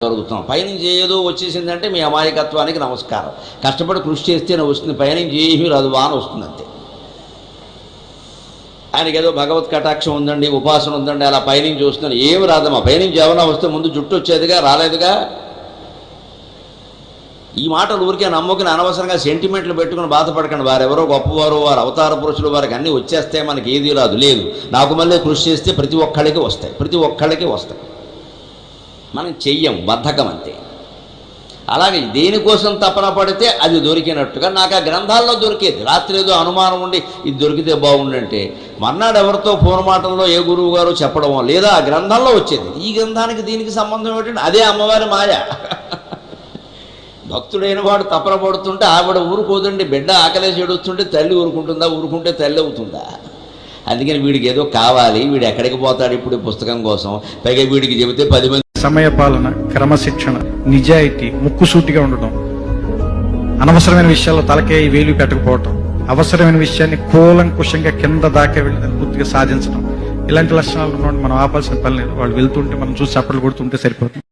జరుగుతున్నాం. పైనుంచి ఏదో వచ్చేసిందంటే మీ అమాయకత్వానికి నమస్కారం. కష్టపడి కృషి చేస్తేనే వస్తుంది, పైనుంచి ఏమీ రాదు, వాన వస్తుంది అంతే. ఆయనకి ఏదో భగవత్ కటాక్షం ఉందండి, ఉపాసన ఉందండి, అలా పైనుంచి చూస్తున్నాను, ఏమి రాదమ్మా. పైనుంచి ఏమైనా వస్తే ముందు జుట్టు వచ్చేదిగా, రాలేదుగా. ఈ మాటలు ఊరికే నమ్ముకుని అనవసరంగా సెంటిమెంట్లు పెట్టుకుని బాధపడకండి. వారెవరో గొప్పవారు, వారు అవతార పురుషులు, వారికి అన్నీ వచ్చేస్తే మనకి ఏది రాదు. లేదు, నాకు మళ్ళీ కృషి చేస్తే ప్రతి ఒక్కళ్ళకి వస్తాయి, ప్రతి ఒక్కళ్ళకి వస్తాయి. మనం చెయ్యం, బద్ధకం అంతే. అలాగే దేనికోసం తపన పడితే అది దొరికినట్టుగా నాకు ఆ గ్రంథాల్లో దొరికేది. రాత్రి ఏదో అనుమానం ఉండి ఇది దొరికితే బాగుండంటే మర్నాడు ఎవరితో ఫోన్ మాటల్లో ఏ గురువు గారు చెప్పడమో లేదా ఆ గ్రంథంలో వచ్చేది. ఈ గ్రంథానికి దీనికి సంబంధం ఏంటంటే అదే అమ్మవారి మాయ. భక్తుడైన వాడు తపన పడుతుంటే ఆవిడ ఊరుకోదండి. బిడ్డ ఆకలేసి ఏడుస్తుంటే తల్లి ఊరుకుంటుందా? ఊరుకుంటే తల్లి అవుతుందా? అందుకని వీడికి ఏదో కావాలి, వీడు ఎక్కడికి పోతాడు ఇప్పుడు పుస్తకం కోసం, పైగా వీడికి చెబితే 10 మంది. సమయపాలన, క్రమశిక్షణ, నిజాయితీ, ముక్కుసూటిగా ఉండడం, అనవసరమైన విషయాల్లో తలకే వేలు పెట్టకపోవటం, అవసరమైన విషయాన్ని కూలంకుషంగా కింద దాకా వెళ్ళి దాన్ని పూర్తిగా సాధించడం, ఇలాంటి లక్షణాలు ఉన్నవాడు మనం ఆపాల్సిన పని లేదు. వాళ్ళు వెళ్తుంటే మనం చూసి చప్పట్లు కొడుతుంటే సరిపోతుంది.